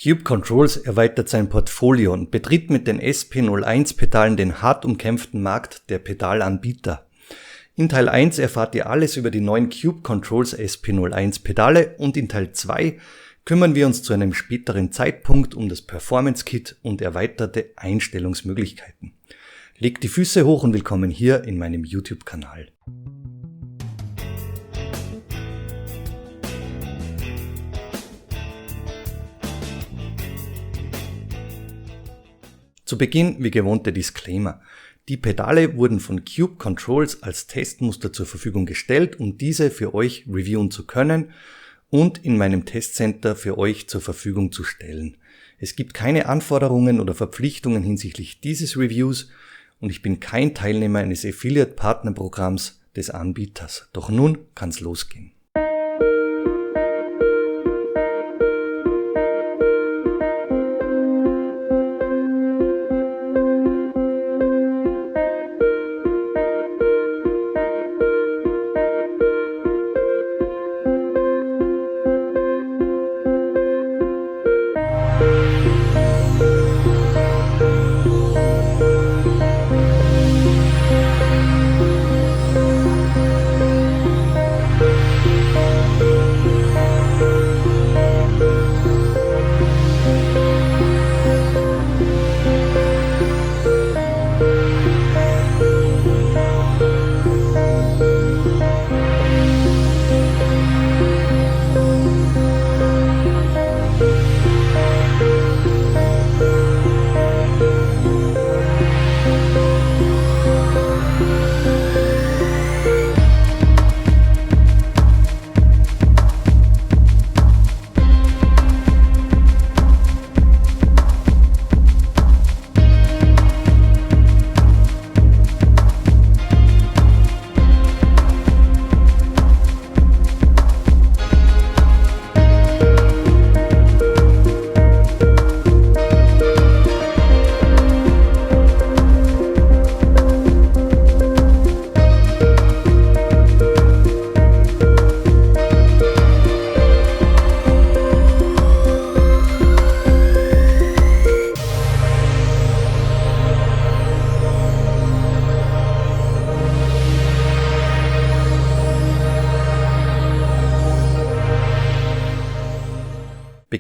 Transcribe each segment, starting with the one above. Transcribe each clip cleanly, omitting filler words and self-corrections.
Cube Controls erweitert sein Portfolio und betritt mit den SP01-Pedalen den hart umkämpften Markt der Pedalanbieter. In Teil 1 erfahrt ihr alles über die neuen Cube Controls SP01 Pedale und in Teil 2 kümmern wir uns zu einem späteren Zeitpunkt um das Performance Kit und erweiterte Einstellungsmöglichkeiten. Legt die Füße hoch und willkommen hier in meinem YouTube-Kanal. Zu Beginn wie gewohnt der Disclaimer. Die Pedale wurden von Cube Controls als Testmuster zur Verfügung gestellt, um diese für euch reviewen zu können und in meinem Testcenter für euch zur Verfügung zu stellen. Es gibt keine Anforderungen oder Verpflichtungen hinsichtlich dieses Reviews und ich bin kein Teilnehmer eines Affiliate-Partnerprogramms des Anbieters. Doch nun kann's losgehen.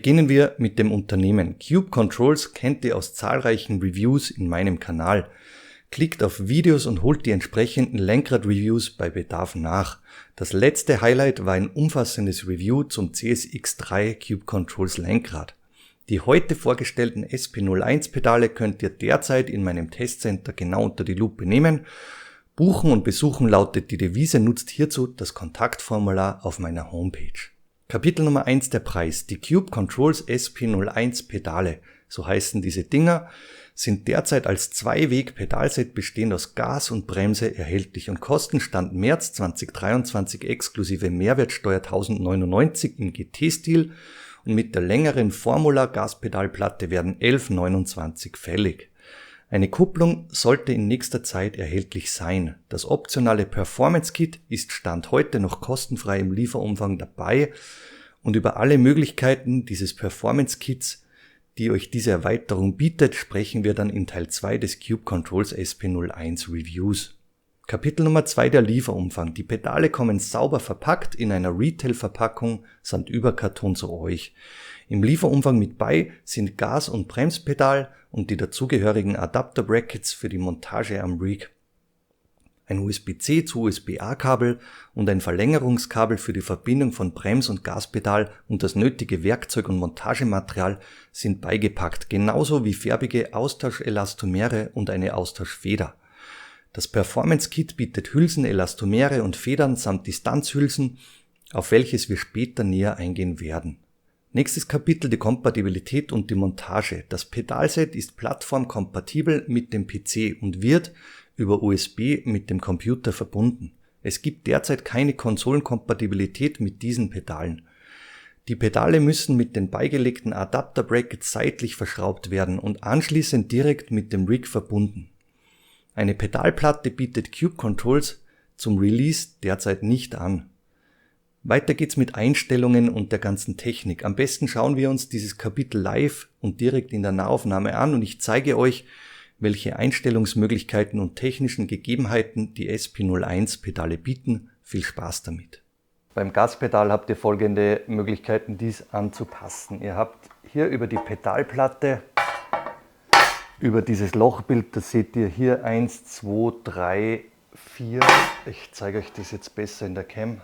Beginnen wir mit dem Unternehmen. Cube Controls kennt ihr aus zahlreichen Reviews in meinem Kanal. Klickt auf Videos und holt die entsprechenden Lenkrad-Reviews bei Bedarf nach. Das letzte Highlight war ein umfassendes Review zum CSX3 Cube Controls Lenkrad. Die heute vorgestellten SP01-Pedale könnt ihr derzeit in meinem Testcenter genau unter die Lupe nehmen. Buchen und besuchen lautet die Devise, nutzt hierzu das Kontaktformular auf meiner Homepage. Kapitel Nummer 1, der Preis. Die Cube Controls SP01 Pedale, so heißen diese Dinger, sind derzeit als Zweiweg-Pedalset bestehend aus Gas und Bremse erhältlich und kosten Stand März 2023 exklusive Mehrwertsteuer 1099 im GT-Stil und mit der längeren Formula-Gaspedalplatte werden 11,29 fällig. Eine Kupplung sollte in nächster Zeit erhältlich sein. Das optionale Performance Kit ist Stand heute noch kostenfrei im Lieferumfang dabei und über alle Möglichkeiten dieses Performance Kits, die euch diese Erweiterung bietet, sprechen wir dann in Teil 2 des Cube Controls SP01 Reviews. Kapitel Nummer 2, der Lieferumfang. Die Pedale kommen sauber verpackt in einer Retail-Verpackung samt Überkarton zu euch. Im Lieferumfang mit bei sind Gas- und Bremspedal und die dazugehörigen Adapter-Brackets für die Montage am Rig. Ein USB-C zu USB-A-Kabel und ein Verlängerungskabel für die Verbindung von Brems- und Gaspedal und das nötige Werkzeug und Montagematerial sind beigepackt, genauso wie färbige Austauschelastomere und eine Austauschfeder. Das Performance Kit bietet Hülsen, Elastomere und Federn samt Distanzhülsen, auf welches wir später näher eingehen werden. Nächstes Kapitel, die Kompatibilität und die Montage. Das Pedalset ist plattformkompatibel mit dem PC und wird über USB mit dem Computer verbunden. Es gibt derzeit keine Konsolenkompatibilität mit diesen Pedalen. Die Pedale müssen mit den beigelegten Adapter-Brackets seitlich verschraubt werden und anschließend direkt mit dem Rig verbunden. Eine Pedalplatte bietet Cube Controls zum Release derzeit nicht an. Weiter geht's mit Einstellungen und der ganzen Technik. Am besten schauen wir uns dieses Kapitel live und direkt in der Nahaufnahme an und ich zeige euch, welche Einstellungsmöglichkeiten und technischen Gegebenheiten die SP01 Pedale bieten. Viel Spaß damit! Beim Gaspedal habt ihr folgende Möglichkeiten, dies anzupassen. Ihr habt hier über die Pedalplatte, über dieses Lochbild, das seht ihr hier 1, 2, 3, 4. Ich zeige euch das jetzt besser in der Cam.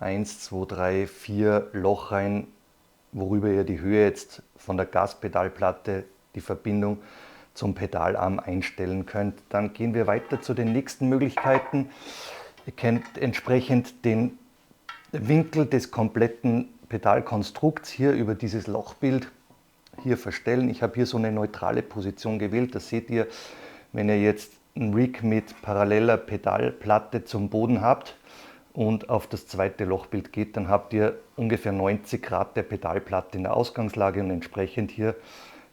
1, 2, 3, 4 Loch rein, worüber ihr die Höhe jetzt von der Gaspedalplatte, die Verbindung zum Pedalarm einstellen könnt. Dann gehen wir weiter zu den nächsten Möglichkeiten. Ihr könnt entsprechend den Winkel des kompletten Pedalkonstrukts hier über dieses Lochbild hier verstellen. Ich habe hier so eine neutrale Position gewählt. Das seht ihr, wenn ihr jetzt einen Rig mit paralleler Pedalplatte zum Boden habt und auf das zweite Lochbild geht, dann habt ihr ungefähr 90 Grad der Pedalplatte in der Ausgangslage und entsprechend hier,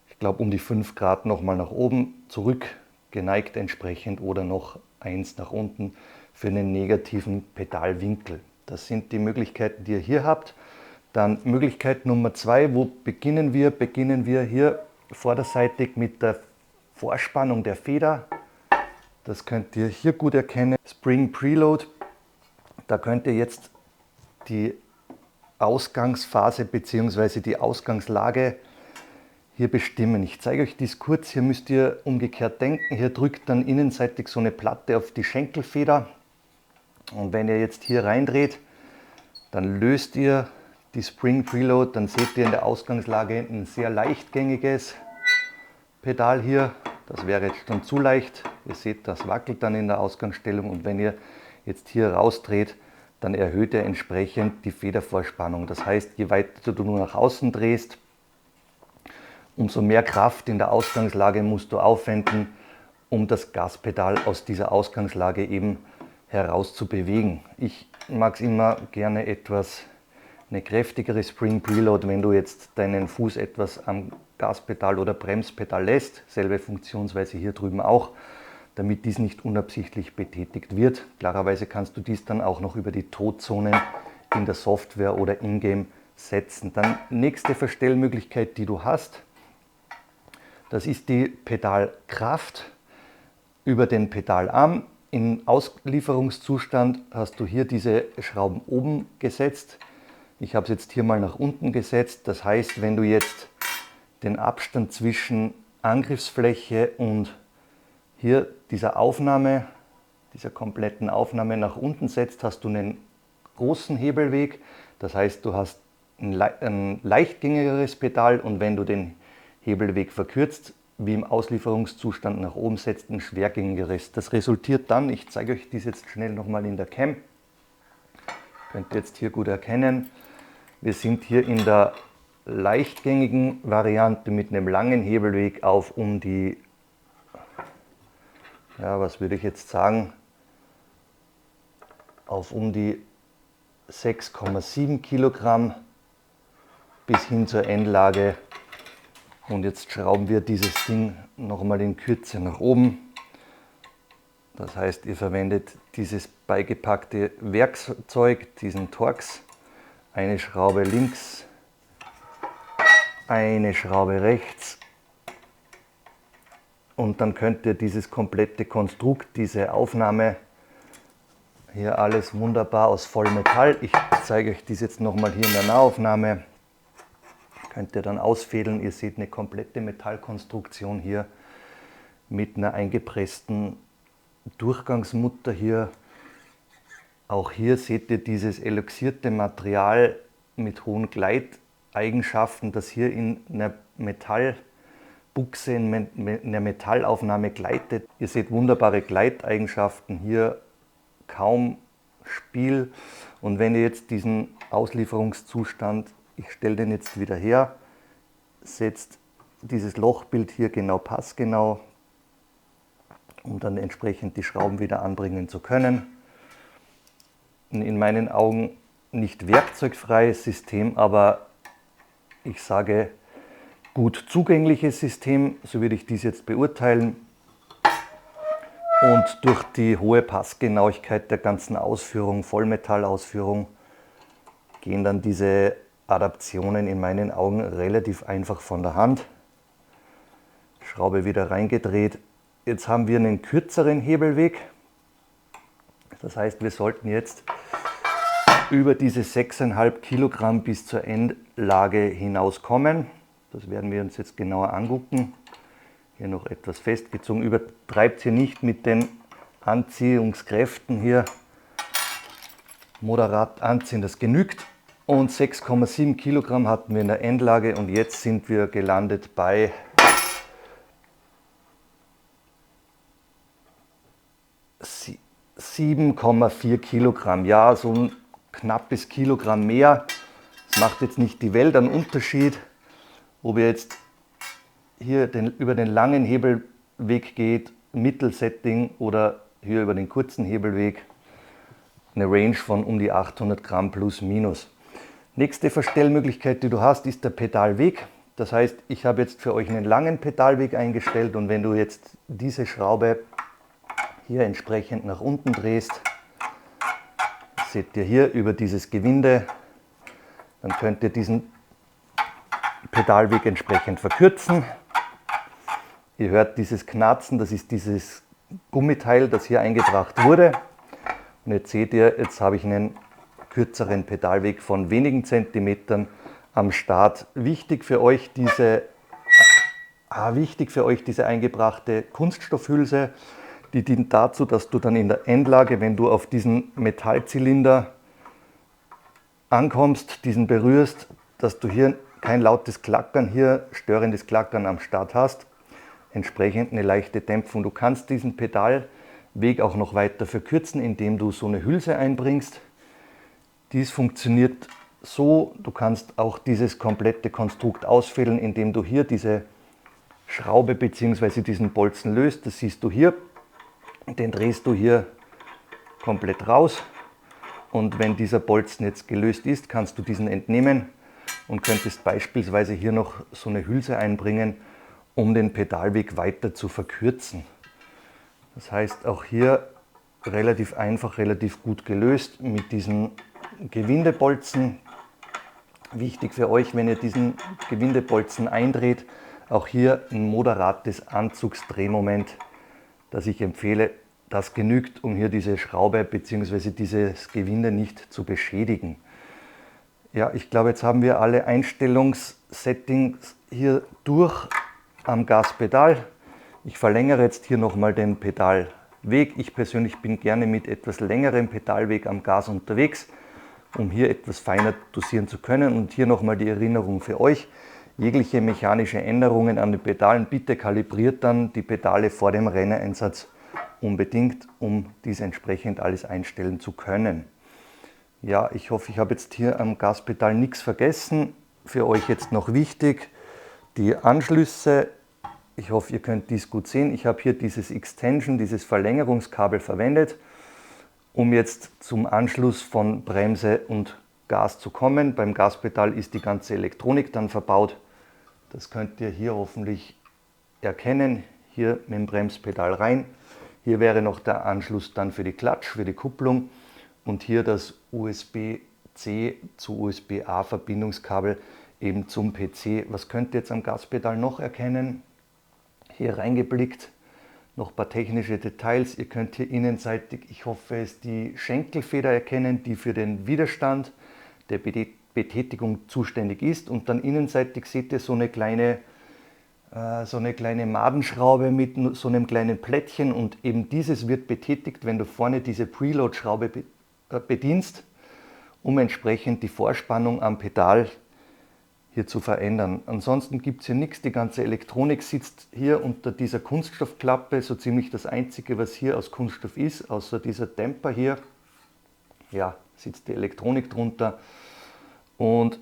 ich glaube, um die 5 Grad nochmal nach oben zurück geneigt entsprechend oder noch 1 nach unten für einen negativen Pedalwinkel. Das sind die Möglichkeiten, die ihr hier habt. Dann Möglichkeit Nummer 2, wo beginnen wir? Beginnen wir hier vorderseitig mit der Vorspannung der Feder. Das könnt ihr hier gut erkennen. Spring Preload. Da könnt ihr jetzt die Ausgangsphase bzw. die Ausgangslage hier bestimmen. Ich zeige euch dies kurz. Hier müsst ihr umgekehrt denken. Hier drückt dann innenseitig so eine Platte auf die Schenkelfeder. Und wenn ihr jetzt hier reindreht, dann löst ihr die Spring Preload. Dann seht ihr in der Ausgangslage ein sehr leichtgängiges Pedal hier. Das wäre jetzt schon zu leicht. Ihr seht, das wackelt dann in der Ausgangsstellung. Und wenn ihr jetzt hier rausdreht, dann erhöht er entsprechend die Federvorspannung. Das heißt, je weiter du nur nach außen drehst, umso mehr Kraft in der Ausgangslage musst du aufwenden, um das Gaspedal aus dieser Ausgangslage eben heraus zu bewegen. Ich mag es immer gerne etwas eine kräftigere Spring Preload, wenn du jetzt deinen Fuß etwas am Gaspedal oder Bremspedal lässt. Selbe Funktionsweise hier drüben auch, damit dies nicht unabsichtlich betätigt wird. Klarerweise kannst du dies dann auch noch über die Totzonen in der Software oder in-game setzen. Dann nächste Verstellmöglichkeit, die du hast, das ist die Pedalkraft über den Pedalarm. Im Auslieferungszustand hast du hier diese Schrauben oben gesetzt. Ich habe es jetzt hier mal nach unten gesetzt. Das heißt, wenn du jetzt den Abstand zwischen Angriffsfläche und hier dieser Aufnahme, dieser kompletten Aufnahme nach unten setzt, hast du einen großen Hebelweg. Das heißt, du hast ein leichtgängigeres Pedal und wenn du den Hebelweg verkürzt, wie im Auslieferungszustand nach oben setzt, ein schwergängigeres. Das resultiert dann, ich zeige euch dies jetzt schnell nochmal in der Cam, könnt ihr jetzt hier gut erkennen, wir sind hier in der leichtgängigen Variante mit einem langen Hebelweg auf um die, ja, was würde ich jetzt sagen, auf um die 6,7 Kilogramm bis hin zur Endlage. Und jetzt schrauben wir dieses Ding nochmal in Kürze nach oben. Das heißt, ihr verwendet dieses beigepackte Werkzeug, diesen Torx. Eine Schraube links, eine Schraube rechts. Und dann könnt ihr dieses komplette Konstrukt, diese Aufnahme, hier alles wunderbar aus Vollmetall. Ich zeige euch dies jetzt nochmal hier in der Nahaufnahme. Könnt ihr dann ausfädeln. Ihr seht eine komplette Metallkonstruktion hier mit einer eingepressten Durchgangsmutter hier. Auch hier seht ihr dieses eloxierte Material mit hohen Gleiteigenschaften, das hier in einer Metallbuchse, in einer Metallaufnahme gleitet. Ihr seht wunderbare Gleiteigenschaften hier, kaum Spiel. Und wenn ihr jetzt diesen Auslieferungszustand, ich stelle den jetzt wieder her, setzt dieses Lochbild hier genau passgenau, um dann entsprechend die Schrauben wieder anbringen zu können. In meinen Augen nicht werkzeugfreies System, aber ich sage gut zugängliches System, so würde ich dies jetzt beurteilen. Und durch die hohe Passgenauigkeit der ganzen Ausführung, Vollmetallausführung, gehen dann diese Adaptionen in meinen Augen relativ einfach von der Hand. Schraube wieder reingedreht. Jetzt haben wir einen kürzeren Hebelweg. Das heißt, wir sollten jetzt über diese 6,5 Kilogramm bis zur Endlage hinauskommen. Das werden wir uns jetzt genauer angucken. Hier noch etwas festgezogen. Übertreibt hier nicht mit den Anziehungskräften hier. Moderat anziehen, das genügt. Und 6,7 Kilogramm hatten wir in der Endlage und jetzt sind wir gelandet bei 7,4 Kilogramm. Ja, so ein knappes Kilogramm mehr. Das macht jetzt nicht die Welt einen Unterschied, ob ihr jetzt hier über den langen Hebelweg geht, Mittelsetting oder hier über den kurzen Hebelweg. Eine Range von um die 800 Gramm plus minus. Nächste Verstellmöglichkeit, die du hast, ist der Pedalweg. Das heißt, ich habe jetzt für euch einen langen Pedalweg eingestellt und wenn du jetzt diese Schraube hier entsprechend nach unten drehst, seht ihr hier über dieses Gewinde, dann könnt ihr diesen Pedalweg entsprechend verkürzen. Ihr hört dieses Knarzen, das ist dieses Gummiteil, das hier eingebracht wurde. Und jetzt seht ihr, jetzt habe ich einen kürzeren Pedalweg von wenigen Zentimetern am Start. Wichtig für euch diese eingebrachte Kunststoffhülse. Die dient dazu, dass du dann in der Endlage, wenn du auf diesen Metallzylinder ankommst, diesen berührst, dass du hier kein lautes Klackern, hier störendes Klackern am Start hast. Entsprechend eine leichte Dämpfung. Du kannst diesen Pedalweg auch noch weiter verkürzen, indem du so eine Hülse einbringst. Dies funktioniert so, du kannst auch dieses komplette Konstrukt ausfädeln, indem du hier diese Schraube bzw. diesen Bolzen löst. Das siehst du hier. Den drehst du hier komplett raus und wenn dieser Bolzen jetzt gelöst ist, kannst du diesen entnehmen und könntest beispielsweise hier noch so eine Hülse einbringen, um den Pedalweg weiter zu verkürzen. Das heißt auch hier relativ einfach, relativ gut gelöst mit diesem Gewindebolzen. Wichtig für euch, wenn ihr diesen Gewindebolzen eindreht, auch hier ein moderates Anzugsdrehmoment, das ich empfehle, das genügt, um hier diese Schraube bzw. dieses Gewinde nicht zu beschädigen. Ja, ich glaube, jetzt haben wir alle Einstellungssettings hier durch am Gaspedal. Ich verlängere jetzt hier nochmal den Pedalweg. Ich persönlich bin gerne mit etwas längerem Pedalweg am Gas unterwegs, um hier etwas feiner dosieren zu können. Und hier nochmal die Erinnerung für euch. Jegliche mechanische Änderungen an den Pedalen, bitte kalibriert dann die Pedale vor dem Renneinsatz unbedingt, um dies entsprechend alles einstellen zu können. Ja, ich hoffe, ich habe jetzt hier am Gaspedal nichts vergessen. Für euch jetzt noch wichtig, die Anschlüsse. Ich hoffe, ihr könnt dies gut sehen. Ich habe hier dieses Extension, dieses Verlängerungskabel verwendet, um jetzt zum Anschluss von Bremse und Gas zu kommen. Beim Gaspedal ist die ganze Elektronik dann verbaut. Das könnt ihr hier hoffentlich erkennen. Hier mit dem Bremspedal rein. Hier wäre noch der Anschluss dann für die Klatsch, für die Kupplung und hier das USB-C zu USB-A Verbindungskabel eben zum PC. Was könnt ihr jetzt am Gaspedal noch erkennen? Hier reingeblickt, noch ein paar technische Details. Ihr könnt hier innenseitig, ich hoffe es, die Schenkelfeder erkennen, die für den Widerstand der Betätigung zuständig ist. Und dann innenseitig seht ihr so eine kleine Madenschraube mit so einem kleinen Plättchen und eben dieses wird betätigt, wenn du vorne diese Preload-Schraube bedienst, um entsprechend die Vorspannung am Pedal hier zu verändern. Ansonsten gibt es hier nichts, die ganze Elektronik sitzt hier unter dieser Kunststoffklappe, so ziemlich das einzige, was hier aus Kunststoff ist, außer dieser Dämpfer hier. Ja, sitzt die Elektronik drunter und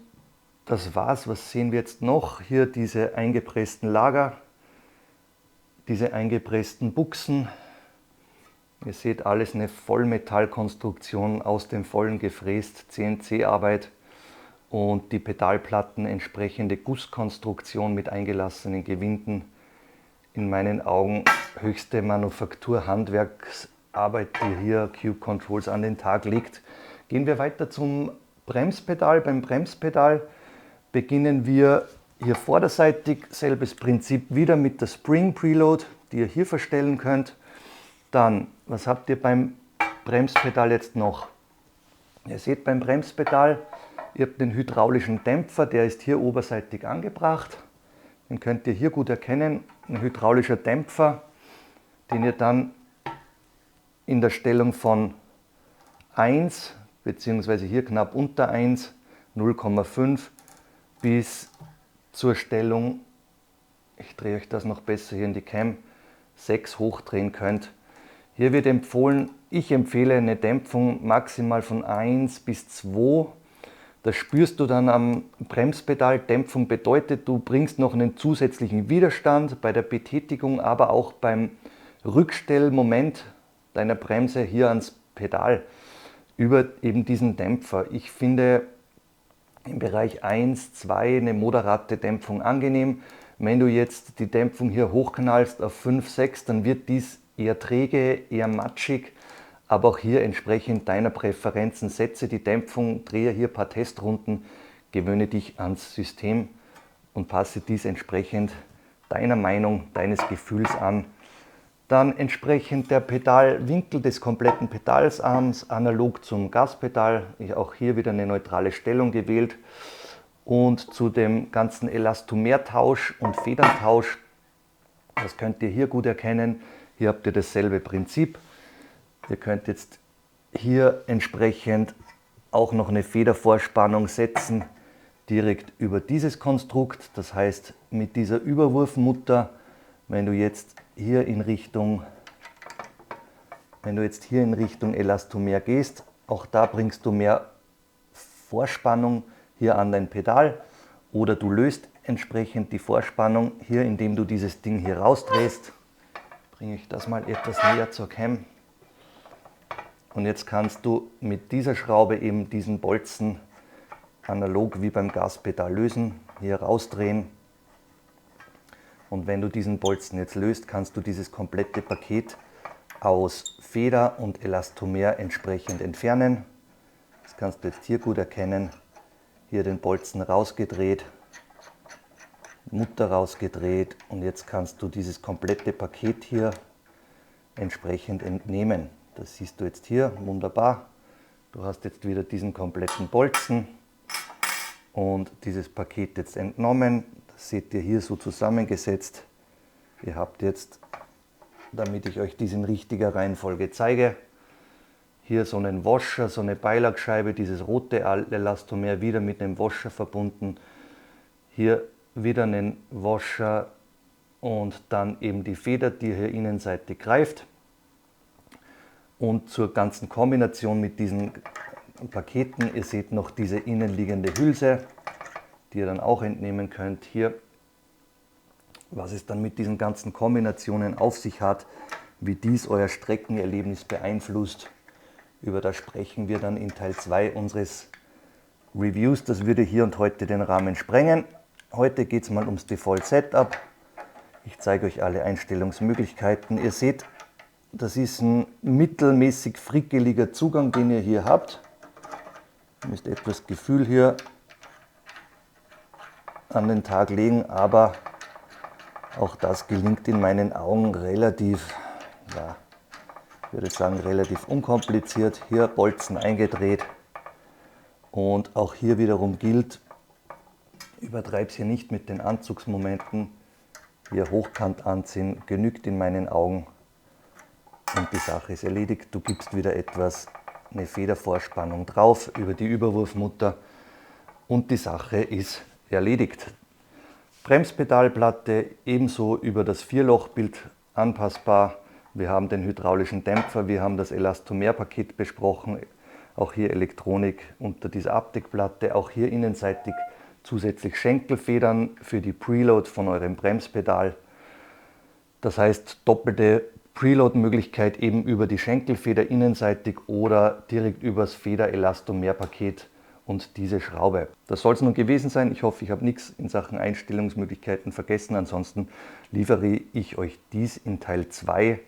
das war's. Was sehen wir jetzt noch? Hier diese eingepressten Lager, diese eingepressten Buchsen. Ihr seht alles eine Vollmetallkonstruktion aus dem Vollen gefräst, CNC-Arbeit und die Pedalplatten entsprechende Gusskonstruktion mit eingelassenen Gewinden. In meinen Augen höchste Manufaktur-Handwerksarbeit, die hier Cube Controls an den Tag legt. Gehen wir weiter zum Bremspedal. Beim Bremspedal beginnen wir hier vorderseitig, selbes Prinzip wieder mit der Spring Preload, die ihr hier verstellen könnt. Dann, was habt ihr beim Bremspedal jetzt noch? Ihr seht beim Bremspedal, ihr habt den hydraulischen Dämpfer, der ist hier oberseitig angebracht. Den könnt ihr hier gut erkennen, ein hydraulischer Dämpfer, den ihr dann in der Stellung von 1 bzw. hier knapp unter 1, 0,5 bis zur Stellung, ich drehe euch das noch besser hier in die Cam, 6 hochdrehen könnt. Hier wird empfohlen, ich empfehle eine Dämpfung maximal von 1 bis 2. Das spürst du dann am Bremspedal. Dämpfung bedeutet, du bringst noch einen zusätzlichen Widerstand bei der Betätigung, aber auch beim Rückstellmoment deiner Bremse hier ans Pedal über eben diesen Dämpfer. Ich finde im Bereich 1, 2 eine moderate Dämpfung angenehm. Wenn du jetzt die Dämpfung hier hochknallst auf 5, 6, dann wird dies eher träge, eher matschig. Aber auch hier entsprechend deiner Präferenzen setze die Dämpfung, drehe hier ein paar Testrunden, gewöhne dich ans System und passe dies entsprechend deiner Meinung, deines Gefühls an. Dann entsprechend der Pedalwinkel des kompletten Pedalsarms, analog zum Gaspedal. Auch hier wieder eine neutrale Stellung gewählt. Und zu dem ganzen Elastomertausch und Federntausch, das könnt ihr hier gut erkennen. Hier habt ihr dasselbe Prinzip. Ihr könnt jetzt hier entsprechend auch noch eine Federvorspannung setzen, direkt über dieses Konstrukt. Das heißt, mit dieser Überwurfmutter, wenn du jetzt hier in Richtung Elastomer gehst, auch da bringst du mehr Vorspannung hier an dein Pedal oder du löst entsprechend die Vorspannung hier, indem du dieses Ding hier rausdrehst. Bringe ich das mal etwas näher zur Cam. Und jetzt kannst du mit dieser Schraube eben diesen Bolzen analog wie beim Gaspedal lösen, hier rausdrehen. Und wenn du diesen Bolzen jetzt löst, kannst du dieses komplette Paket aus Feder und Elastomer entsprechend entfernen. Das kannst du jetzt hier gut erkennen. Hier den Bolzen rausgedreht, Mutter rausgedreht und jetzt kannst du dieses komplette Paket hier entsprechend entnehmen. Das siehst du jetzt hier, wunderbar. Du hast jetzt wieder diesen kompletten Bolzen und dieses Paket jetzt entnommen. Das seht ihr hier so zusammengesetzt. Ihr habt jetzt, damit ich euch dies in richtiger Reihenfolge zeige, hier so einen Washer, so eine Beilagscheibe, dieses rote Elastomer wieder mit einem Washer verbunden. Hier wieder einen Washer und dann eben die Feder, die hier innenseitig greift. Und zur ganzen Kombination mit diesen Paketen, ihr seht noch diese innenliegende Hülse, die ihr dann auch entnehmen könnt hier. Was es dann mit diesen ganzen Kombinationen auf sich hat, wie dies euer Streckenerlebnis beeinflusst, über das sprechen wir dann in Teil 2 unseres Reviews. Das würde hier und heute den Rahmen sprengen. Heute geht es mal ums Default Setup. Ich zeige euch alle Einstellungsmöglichkeiten. Ihr seht, das ist ein mittelmäßig frickeliger Zugang, den ihr hier habt. Ihr müsst etwas Gefühl hier an den Tag legen, aber auch das gelingt in meinen Augen relativ, ja, ich würde sagen relativ unkompliziert. Hier Bolzen eingedreht und auch hier wiederum gilt, übertreib es hier nicht mit den Anzugsmomenten. Hier hochkant anziehen, genügt in meinen Augen und die Sache ist erledigt. Du gibst wieder eine Federvorspannung drauf über die Überwurfmutter und die Sache ist erledigt. Bremspedalplatte ebenso über das Vierlochbild anpassbar. Wir haben den hydraulischen Dämpfer, wir haben das Elastomerpaket besprochen, auch hier Elektronik unter dieser Abdeckplatte, auch hier innenseitig zusätzlich Schenkelfedern für die Preload von eurem Bremspedal. Das heißt doppelte Preload-Möglichkeit eben über die Schenkelfeder innenseitig oder direkt übers Feder-Elastomerpaket und diese Schraube. Das soll es nun gewesen sein. Ich hoffe, ich habe nichts in Sachen Einstellungsmöglichkeiten vergessen. Ansonsten liefere ich euch dies in Teil 2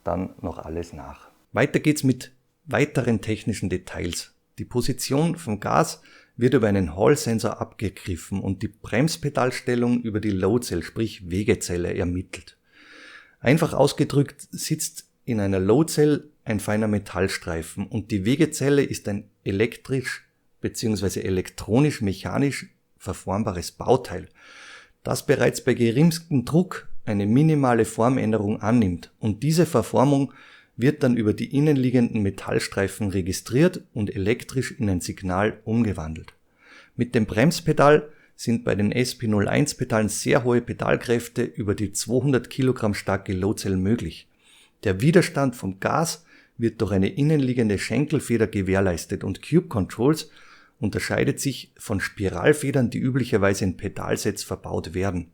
dann noch alles nach. Weiter geht's mit weiteren technischen Details. Die Position vom Gas wird über einen Hall-Sensor abgegriffen und die Bremspedalstellung über die Load-Cell, sprich Wegezelle, ermittelt. Einfach ausgedrückt sitzt in einer Load-Cell ein feiner Metallstreifen und die Wegezelle ist ein elektrisch bzw. elektronisch-mechanisch verformbares Bauteil, das bereits bei geringsten Druck eine minimale Formänderung annimmt und diese Verformung wird dann über die innenliegenden Metallstreifen registriert und elektrisch in ein Signal umgewandelt. Mit dem Bremspedal sind bei den SP01-Pedalen sehr hohe Pedalkräfte über die 200 Kilogramm starke Load-Cell möglich. Der Widerstand vom Gas wird durch eine innenliegende Schenkelfeder gewährleistet und Cube Controls unterscheidet sich von Spiralfedern, die üblicherweise in Pedalsets verbaut werden.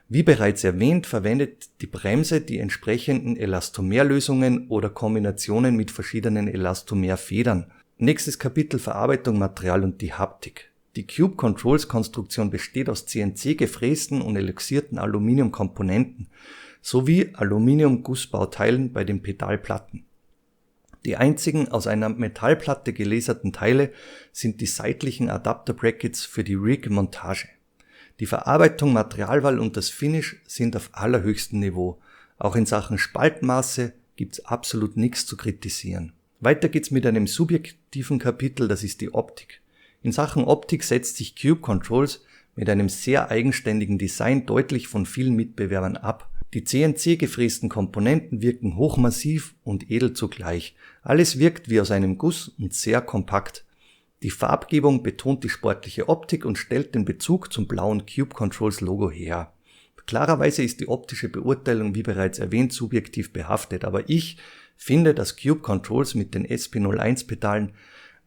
Wie bereits erwähnt, verwendet die Bremse die entsprechenden Elastomerlösungen oder Kombinationen mit verschiedenen Elastomerfedern. Nächstes Kapitel: Verarbeitung, Material und die Haptik. Die Cube Controls Konstruktion besteht aus CNC gefrästen und eloxierten Aluminiumkomponenten sowie Aluminium-Gussbauteilen bei den Pedalplatten. Die einzigen aus einer Metallplatte gelaserten Teile sind die seitlichen Adapter-Brackets für die Rig-Montage. Die Verarbeitung, Materialwahl und das Finish sind auf allerhöchstem Niveau. Auch in Sachen Spaltmaße gibt's absolut nichts zu kritisieren. Weiter geht's mit einem subjektiven Kapitel, das ist die Optik. In Sachen Optik setzt sich Cube Controls mit einem sehr eigenständigen Design deutlich von vielen Mitbewerbern ab. Die CNC-gefrästen Komponenten wirken hochmassiv und edel zugleich. Alles wirkt wie aus einem Guss und sehr kompakt. Die Farbgebung betont die sportliche Optik und stellt den Bezug zum blauen Cube Controls Logo her. Klarerweise ist die optische Beurteilung, wie bereits erwähnt, subjektiv behaftet, aber ich finde, dass Cube Controls mit den SP01 Pedalen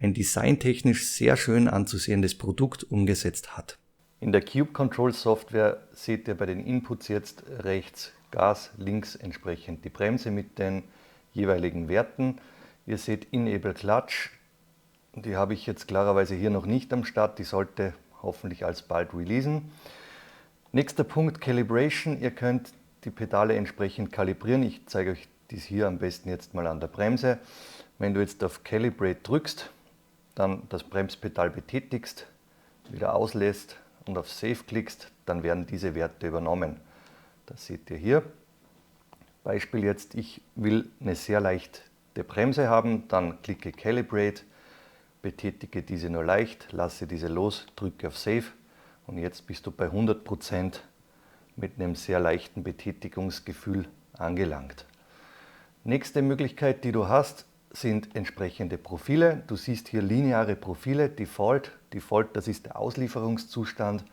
ein designtechnisch sehr schön anzusehendes Produkt umgesetzt hat. In der Cube Controls Software seht ihr bei den Inputs jetzt rechts Gas, links entsprechend die Bremse mit den jeweiligen Werten. Ihr seht Enable Clutch. Die habe ich jetzt klarerweise hier noch nicht am Start, die sollte hoffentlich alsbald releasen. Nächster Punkt, Calibration. Ihr könnt die Pedale entsprechend kalibrieren. Ich zeige euch dies hier am besten jetzt mal an der Bremse. Wenn du jetzt auf Calibrate drückst, dann das Bremspedal betätigst, wieder auslässt und auf Save klickst, dann werden diese Werte übernommen. Das seht ihr hier. Beispiel jetzt, ich will eine sehr leichte Bremse haben, dann klicke Calibrate, betätige diese nur leicht, lasse diese los, drücke auf Save und jetzt bist du bei 100% mit einem sehr leichten Betätigungsgefühl angelangt. Nächste Möglichkeit, die du hast, sind entsprechende Profile. Du siehst hier lineare Profile, Default. Default, das ist der Auslieferungszustand.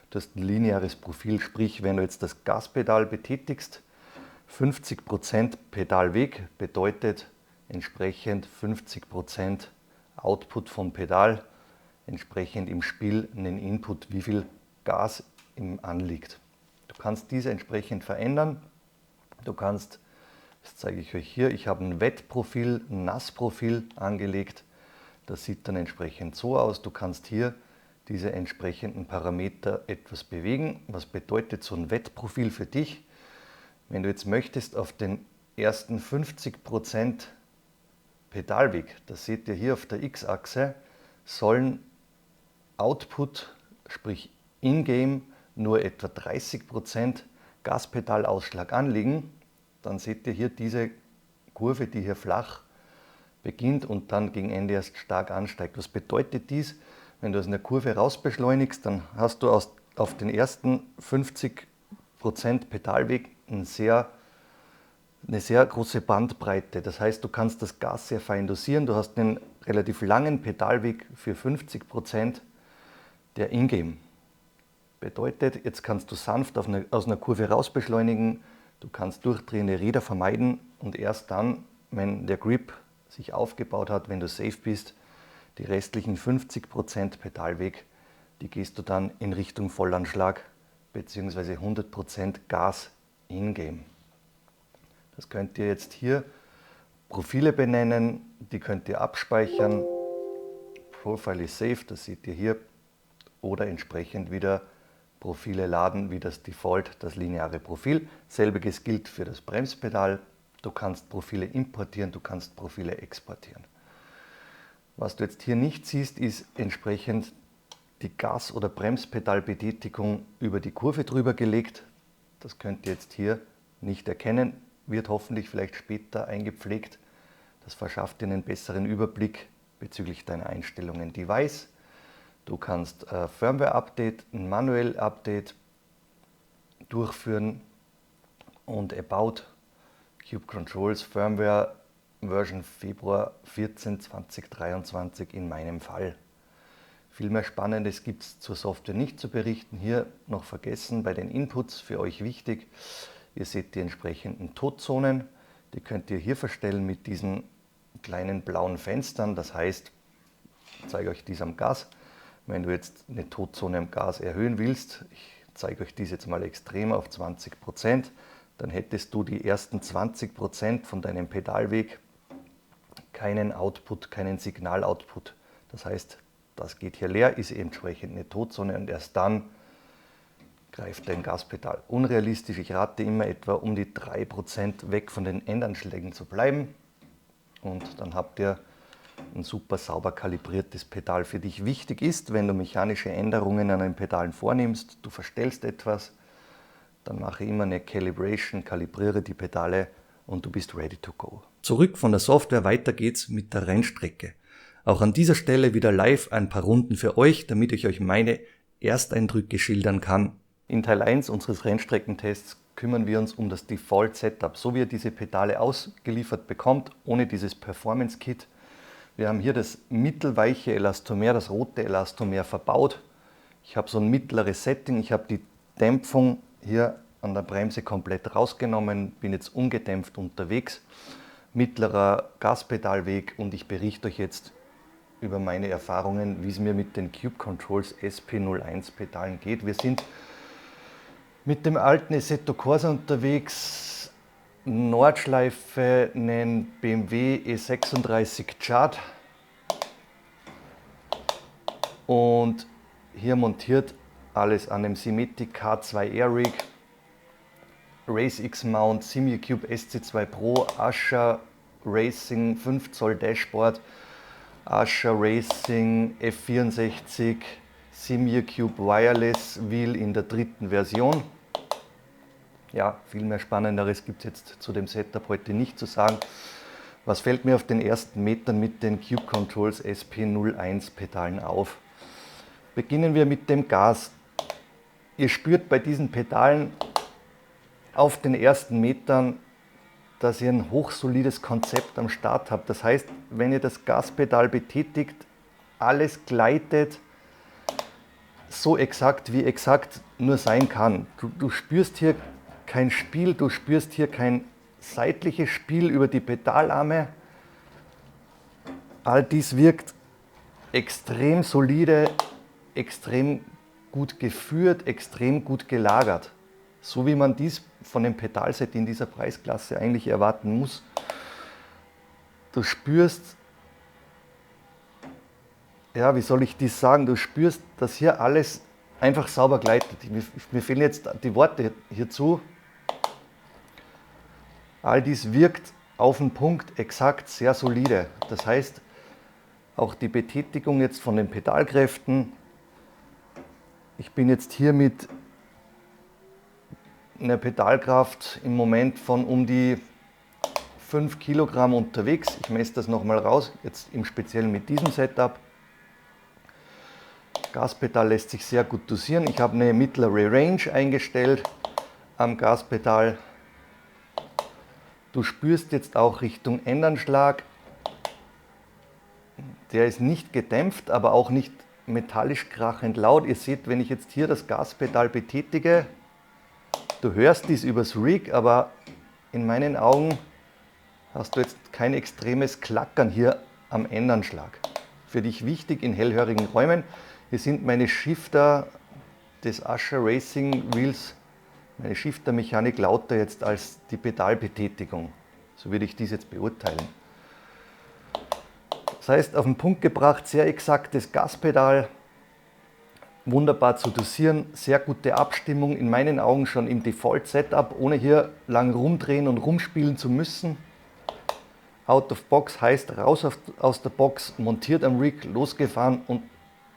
Du hast ein lineares Profil, sprich, wenn du jetzt das Gaspedal betätigst, 50% Pedalweg bedeutet entsprechend 50% Output vom Pedal, entsprechend im Spiel einen Input, wie viel Gas ihm anliegt. Du kannst diese entsprechend verändern. Du kannst, das zeige ich euch hier, ich habe ein Wettprofil, ein Nassprofil angelegt. Das sieht dann entsprechend so aus. Du kannst hier diese entsprechenden Parameter etwas bewegen. Was bedeutet so ein Wettprofil für dich? Wenn du jetzt möchtest, auf den ersten 50% Pedalweg, das seht ihr hier auf der X-Achse, sollen Output, sprich in-game, nur etwa 30% Gaspedalausschlag anliegen. Dann seht ihr hier diese Kurve, die hier flach beginnt und dann gegen Ende erst stark ansteigt. Was bedeutet dies? Wenn du aus einer Kurve raus beschleunigst, dann hast du auf den ersten 50% Pedalweg eine sehr große Bandbreite. Das heißt, du kannst das Gas sehr fein dosieren. Du hast einen relativ langen Pedalweg für 50% der Ingame. Bedeutet, jetzt kannst du sanft aus einer Kurve raus beschleunigen, du kannst durchdrehende Räder vermeiden und erst dann, wenn der Grip sich aufgebaut hat, wenn du safe bist, die restlichen 50% Pedalweg, die gehst du dann in Richtung Vollanschlag bzw. 100% Gas in-game. Das könnt ihr jetzt hier Profile benennen, die könnt ihr abspeichern. Profile is safe, das seht ihr hier. Oder entsprechend wieder Profile laden, wie das Default, das lineare Profil. Selbiges gilt für das Bremspedal. Du kannst Profile importieren, du kannst Profile exportieren. Was du jetzt hier nicht siehst, ist entsprechend die Gas- oder Bremspedalbetätigung über die Kurve drüber gelegt. Das könnt ihr jetzt hier nicht erkennen, wird hoffentlich vielleicht später eingepflegt. Das verschafft dir einen besseren Überblick bezüglich deiner Einstellungen. Device. Du kannst Firmware-Update, ein Manuell-Update durchführen und About Cube Controls Firmware Version Februar 14 2023 in meinem Fall. Viel mehr Spannendes gibt es zur Software nicht zu berichten. Hier noch vergessen bei den Inputs, für euch wichtig, ihr seht die entsprechenden Totzonen. Die könnt ihr hier verstellen mit diesen kleinen blauen Fenstern. Das heißt, ich zeige euch dies am Gas. Wenn du jetzt eine Totzone am Gas erhöhen willst, ich zeige euch dies jetzt mal extrem auf 20%, dann hättest du die ersten 20% von deinem Pedalweg keinen Output, keinen Signal-Output. Das heißt, das geht hier leer, ist entsprechend eine Totzone und erst dann greift dein Gaspedal. Unrealistisch, ich rate immer etwa um die 3% weg von den Endanschlägen zu bleiben und dann habt ihr ein super sauber kalibriertes Pedal. Für dich wichtig ist, wenn du mechanische Änderungen an den Pedalen vornimmst, du verstellst etwas, dann mache immer eine Calibration, kalibriere die Pedale und du bist ready to go. Zurück von der Software, weiter geht's mit der Rennstrecke. Auch an dieser Stelle wieder live ein paar Runden für euch, damit ich euch meine Ersteindrücke schildern kann. In Teil 1 unseres Rennstreckentests kümmern wir uns um das Default Setup, so wie ihr diese Pedale ausgeliefert bekommt, ohne dieses Performance Kit. Wir haben hier das mittelweiche Elastomer, das rote Elastomer verbaut. Ich habe so ein mittleres Setting, ich habe die Dämpfung hier an der Bremse komplett rausgenommen, bin jetzt ungedämpft unterwegs. Mittlerer Gaspedalweg und ich berichte euch jetzt über meine Erfahrungen, wie es mir mit den Cube Controls SP01 Pedalen geht. Wir sind mit dem alten Assetto Corsa unterwegs, Nordschleife, einen BMW E36 Chart und hier montiert alles an dem Simetic K2R Rig, Race X Mount, Simucube SC2 Pro, Asha Racing 5 Zoll Dashboard, Asha Racing F64, Simucube Wireless Wheel in der 3. Version. Ja, viel mehr Spannenderes gibt es jetzt zu dem Setup heute nicht zu sagen. Was fällt mir auf den ersten Metern mit den Cube Controls SP01 Pedalen auf? Beginnen wir mit dem Gas. Ihr spürt bei diesen Pedalen auf den ersten Metern, dass ihr ein hochsolides Konzept am Start habt. Das heißt, wenn ihr das Gaspedal betätigt, alles gleitet so exakt, wie exakt nur sein kann. Du spürst hier kein Spiel, du spürst hier kein seitliches Spiel über die Pedalarme. All dies wirkt extrem solide, extrem gut geführt, extrem gut gelagert. So wie man dies von dem Pedalset in dieser Preisklasse eigentlich erwarten muss. Du spürst, ja, wie soll ich dies sagen, du spürst, dass hier alles einfach sauber gleitet. Mir fehlen jetzt die Worte hierzu. All dies wirkt auf den Punkt exakt sehr solide. Das heißt, auch die Betätigung jetzt von den Pedalkräften. Ich bin jetzt hier mit einer Pedalkraft im Moment von um die 5 Kilogramm unterwegs. Ich messe das nochmal raus, jetzt im Speziellen mit diesem Setup. Gaspedal lässt sich sehr gut dosieren. Ich habe eine mittlere Range eingestellt am Gaspedal. Du spürst jetzt auch Richtung Endanschlag. Der ist nicht gedämpft, aber auch nicht metallisch krachend laut. Ihr seht, wenn ich jetzt hier das Gaspedal betätige, du hörst dies übers Rig, aber in meinen Augen hast du jetzt kein extremes Klackern hier am Endanschlag. Für dich wichtig in hellhörigen Räumen. Hier sind meine Shifter des Asha Racing Wheels, meine Shifter-Mechanik lauter jetzt als die Pedalbetätigung. So würde ich dies jetzt beurteilen. Das heißt, auf den Punkt gebracht, sehr exaktes Gaspedal, wunderbar zu dosieren, sehr gute Abstimmung, in meinen Augen schon im Default-Setup, ohne hier lang rumdrehen und rumspielen zu müssen. out of box heißt raus aus der Box, montiert am Rig, losgefahren und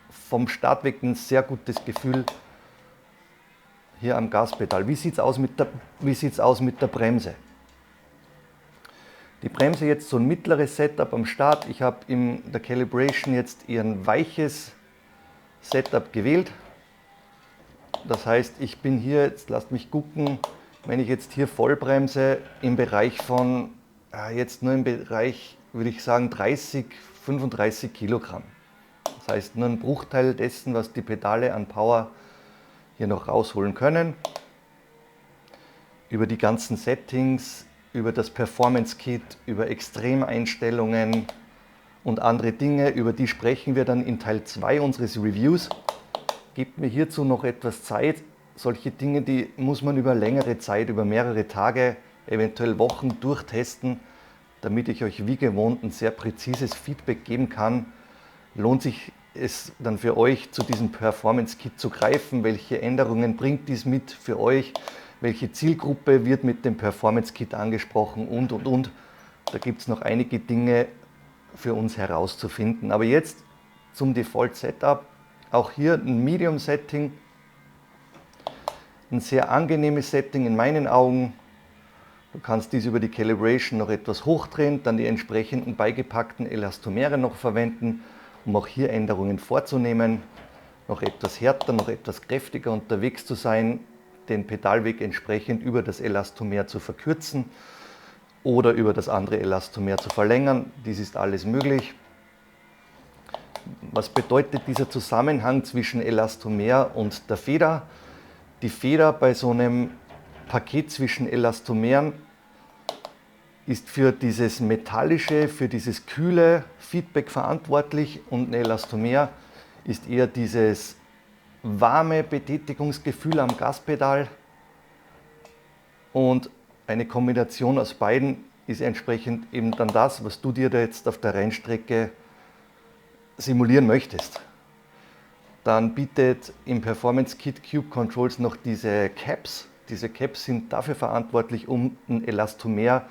vom Start weg ein sehr gutes Gefühl hier am Gaspedal. Wie sieht es aus mit der Bremse? Die Bremse jetzt so ein mittleres Setup am Start. Ich habe in der Calibration jetzt eher ein weiches Setup gewählt. Das heißt, ich bin hier, jetzt lasst mich gucken, wenn ich jetzt hier Vollbremse im Bereich von, jetzt nur im Bereich, würde ich sagen, 30, 35 Kilogramm. Das heißt, nur ein Bruchteil dessen, was die Pedale an Power hier noch rausholen können. Über die ganzen Settings, über das Performance Kit, über Extremeinstellungen und andere Dinge, über die sprechen wir dann in Teil 2 unseres Reviews. Gebt mir hierzu noch etwas Zeit. Solche Dinge, die muss man über längere Zeit, über mehrere Tage, eventuell Wochen durchtesten, damit ich euch wie gewohnt ein sehr präzises Feedback geben kann. Lohnt sich es dann für euch, zu diesem Performance Kit zu greifen? Welche Änderungen bringt dies mit für euch? Welche Zielgruppe wird mit dem Performance Kit angesprochen und. Da gibt es noch einige Dinge für uns herauszufinden. Aber jetzt zum Default Setup. Auch hier ein Medium Setting. Ein sehr angenehmes Setting in meinen Augen. Du kannst dies über die Calibration noch etwas hochdrehen, dann die entsprechenden beigepackten Elastomere noch verwenden, um auch hier Änderungen vorzunehmen. Noch etwas härter, noch etwas kräftiger unterwegs zu sein, den Pedalweg entsprechend über das Elastomer zu verkürzen oder über das andere Elastomer zu verlängern. Dies ist alles möglich. Was bedeutet dieser Zusammenhang zwischen Elastomer und der Feder? Die Feder bei so einem Paket zwischen Elastomeren ist für dieses metallische, für dieses kühle Feedback verantwortlich und ein Elastomer ist eher dieses warme Betätigungsgefühl am Gaspedal und eine Kombination aus beiden ist entsprechend eben dann das, was du dir da jetzt auf der Rennstrecke simulieren möchtest. Dann bietet im Performance Kit Cube Controls noch diese Caps. Diese Caps sind dafür verantwortlich, um ein Elastomer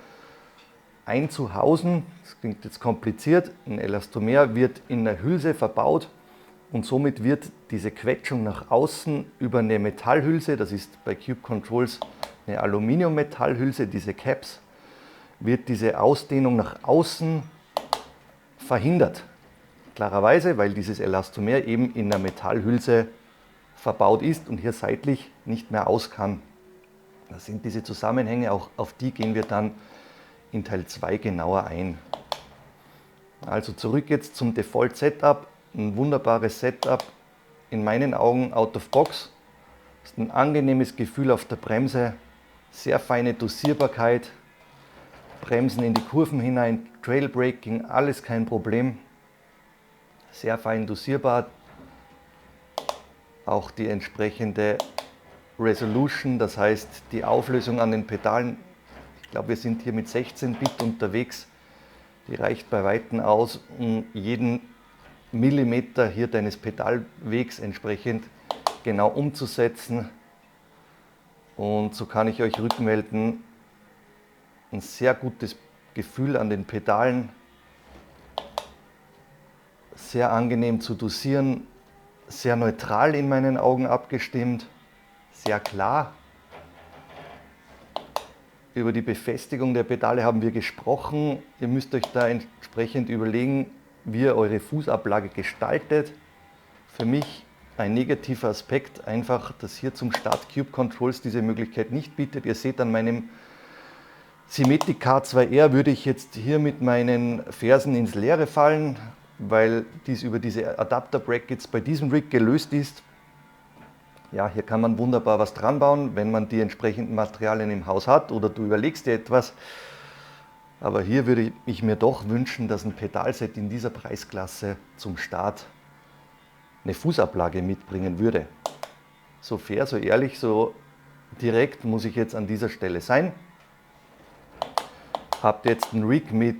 einzuhausen. Das klingt jetzt kompliziert. Ein Elastomer wird in der Hülse verbaut und somit wird diese Quetschung nach außen über eine Metallhülse, das ist bei Cube Controls eine Aluminium-Metallhülse, diese Caps, wird diese Ausdehnung nach außen verhindert. Klarerweise, weil dieses Elastomer eben in der Metallhülse verbaut ist und hier seitlich nicht mehr aus kann. Das sind diese Zusammenhänge, auch auf die gehen wir dann in Teil 2 genauer ein. Also zurück jetzt zum Default Setup. Ein wunderbares Setup, in meinen Augen out of box. Das ist ein angenehmes Gefühl auf der Bremse, sehr feine Dosierbarkeit, Bremsen in die Kurven hinein, Trailbraking, alles kein Problem. Sehr fein dosierbar, auch die entsprechende Resolution, das heißt die Auflösung an den Pedalen. Ich glaube, wir sind hier mit 16 Bit unterwegs, die reicht bei Weitem aus, um jeden Millimeter hier deines Pedalwegs entsprechend genau umzusetzen. Und so kann ich euch rückmelden, ein sehr gutes Gefühl an den Pedalen, sehr angenehm zu dosieren, sehr neutral in meinen Augen abgestimmt, sehr klar. Über die Befestigung der Pedale haben wir gesprochen. Ihr müsst euch da entsprechend überlegen, wie ihr eure Fußablage gestaltet. Für mich ein negativer Aspekt einfach, dass hier zum Start Cube Controls diese Möglichkeit nicht bietet. Ihr seht an meinem Simetic K2R würde ich jetzt hier mit meinen Fersen ins Leere fallen, weil dies über diese Adapter Brackets bei diesem Rig gelöst ist. Ja, hier kann man wunderbar was dran bauen, wenn man die entsprechenden Materialien im Haus hat oder du überlegst dir etwas. Aber hier würde ich mir doch wünschen, dass ein Pedalset in dieser Preisklasse zum Start eine Fußablage mitbringen würde. So fair, so ehrlich, so direkt muss ich jetzt an dieser Stelle sein. Habt jetzt einen Rig mit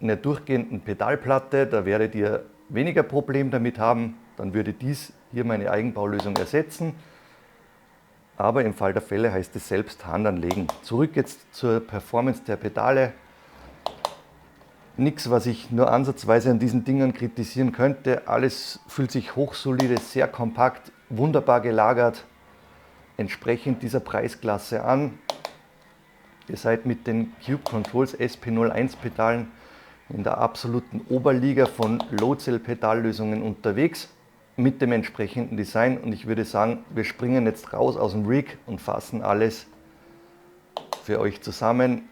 einer durchgehenden Pedalplatte, da werdet ihr weniger Problem damit haben, dann würde dies hier meine Eigenbaulösung ersetzen. Aber im Fall der Fälle heißt es selbst Hand anlegen. Zurück jetzt zur Performance der Pedale. Nichts, was ich nur ansatzweise an diesen Dingern kritisieren könnte. Alles fühlt sich hochsolide, sehr kompakt, wunderbar gelagert, entsprechend dieser Preisklasse an. Ihr seid mit den Cube Controls SP01 Pedalen in der absoluten Oberliga von Low-Cell-Pedallösungen unterwegs mit dem entsprechenden Design. Und ich würde sagen, wir springen jetzt raus aus dem Rig und fassen alles für euch zusammen.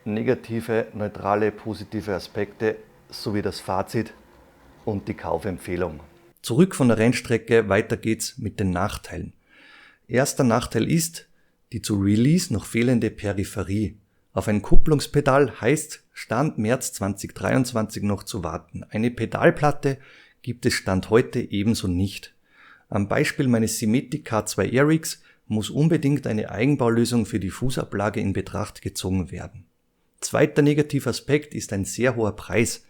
Negative, neutrale, positive Aspekte sowie das Fazit und die Kaufempfehlung. Zurück von der Rennstrecke, weiter geht's mit den Nachteilen. Erster Nachteil ist die zu Release noch fehlende Peripherie. Auf ein Kupplungspedal heißt Stand März 2023 noch zu warten. Eine Pedalplatte gibt es Stand heute ebenso nicht. Am Beispiel meines Simetic K2 Airrigs muss unbedingt eine Eigenbaulösung für die Fußablage in Betracht gezogen werden. Zweiter Negativaspekt ist ein sehr hoher Preis.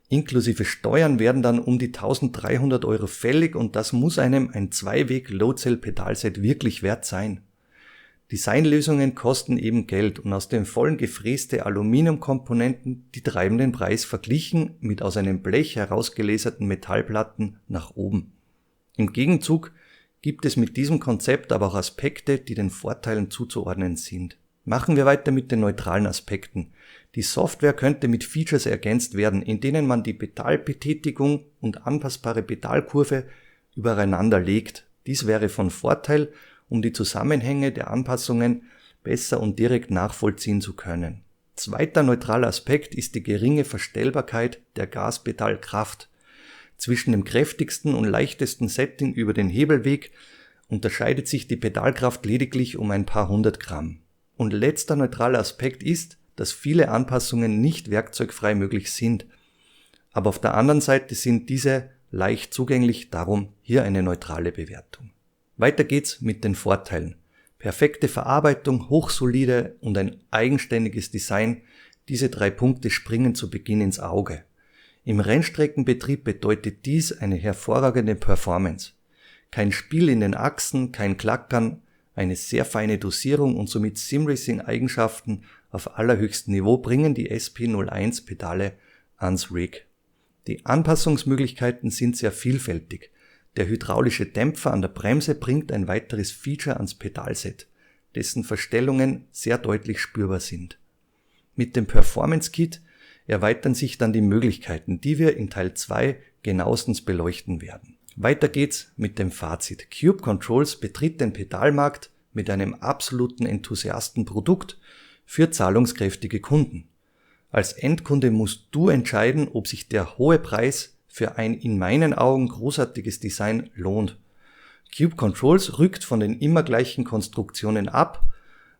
Inklusive Steuern werden dann um die 1300 € fällig und das muss einem ein Zweiweg Low-Cell-Pedalset wirklich wert sein. Designlösungen kosten eben Geld und aus dem vollen gefräste Aluminiumkomponenten, die treiben den Preis verglichen mit aus einem Blech herausgelaserten Metallplatten nach oben. Im Gegenzug gibt es mit diesem Konzept aber auch Aspekte, die den Vorteilen zuzuordnen sind. Machen wir weiter mit den neutralen Aspekten. Die Software könnte mit Features ergänzt werden, in denen man die Pedalbetätigung und anpassbare Pedalkurve übereinander legt. Dies wäre von Vorteil, um die Zusammenhänge der Anpassungen besser und direkt nachvollziehen zu können. Zweiter neutraler Aspekt ist die geringe Verstellbarkeit der Gaspedalkraft. Zwischen dem kräftigsten und leichtesten Setting über den Hebelweg unterscheidet sich die Pedalkraft lediglich um ein paar 100 Gramm. Und letzter neutraler Aspekt ist, dass viele Anpassungen nicht werkzeugfrei möglich sind. Aber auf der anderen Seite sind diese leicht zugänglich, darum hier eine neutrale Bewertung. Weiter geht's mit den Vorteilen. Perfekte Verarbeitung, hochsolide und ein eigenständiges Design, diese 3 Punkte springen zu Beginn ins Auge. Im Rennstreckenbetrieb bedeutet dies eine hervorragende Performance. Kein Spiel in den Achsen, kein Klackern, eine sehr feine Dosierung und somit Simracing-Eigenschaften auf allerhöchstem Niveau bringen die SP01 Pedale ans Rig. Die Anpassungsmöglichkeiten sind sehr vielfältig. Der hydraulische Dämpfer an der Bremse bringt ein weiteres Feature ans Pedalset, dessen Verstellungen sehr deutlich spürbar sind. Mit dem Performance Kit erweitern sich dann die Möglichkeiten, die wir in Teil 2 genauestens beleuchten werden. Weiter geht's mit dem Fazit. Cube Controls betritt den Pedalmarkt mit einem absoluten Enthusiastenprodukt für zahlungskräftige Kunden. Als Endkunde musst du entscheiden, ob sich der hohe Preis für ein in meinen Augen großartiges Design lohnt. Cube Controls rückt von den immer gleichen Konstruktionen ab,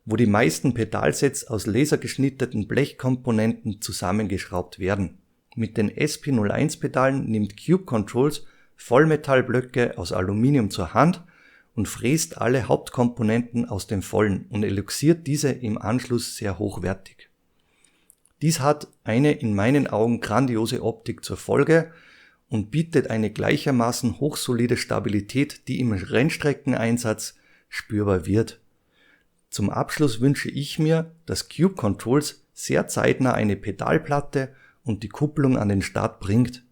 wo die meisten Pedalsets aus lasergeschnittenen Blechkomponenten zusammengeschraubt werden. Mit den SP01 Pedalen nimmt Cube Controls Vollmetallblöcke aus Aluminium zur Hand und fräst alle Hauptkomponenten aus dem Vollen und eloxiert diese im Anschluss sehr hochwertig. Dies hat eine in meinen Augen grandiose Optik zur Folge und bietet eine gleichermaßen hochsolide Stabilität, die im Rennstreckeneinsatz spürbar wird. Zum Abschluss wünsche ich mir, dass Cube Controls sehr zeitnah eine Pedalplatte und die Kupplung an den Start bringt.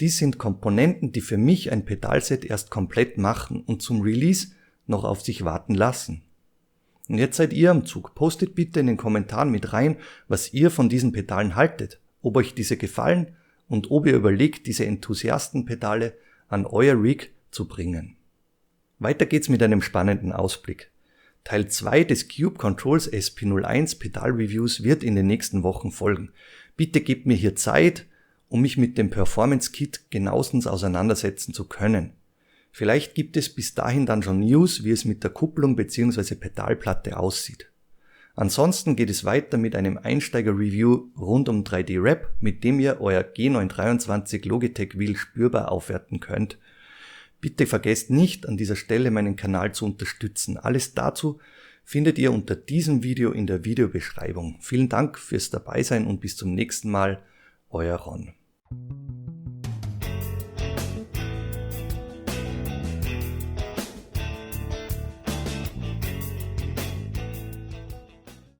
Dies sind Komponenten, die für mich ein Pedalset erst komplett machen und zum Release noch auf sich warten lassen. Und jetzt seid ihr am Zug. Postet bitte in den Kommentaren mit rein, was ihr von diesen Pedalen haltet, ob euch diese gefallen und ob ihr überlegt, diese Enthusiastenpedale an euer Rig zu bringen. Weiter geht's mit einem spannenden Ausblick. Teil 2 des Cube Controls SP01 Pedal Reviews wird in den nächsten Wochen folgen. Bitte gebt mir hier Zeit, um mich mit dem Performance Kit genauestens auseinandersetzen zu können. Vielleicht gibt es bis dahin dann schon News, wie es mit der Kupplung bzw. Pedalplatte aussieht. Ansonsten geht es weiter mit einem Einsteiger-Review rund um 3D-Wrap, mit dem ihr euer G923 Logitech Wheel spürbar aufwerten könnt. Bitte vergesst nicht, an dieser Stelle meinen Kanal zu unterstützen. Alles dazu findet ihr unter diesem Video in der Videobeschreibung. Vielen Dank fürs Dabeisein und bis zum nächsten Mal. Euer Ron.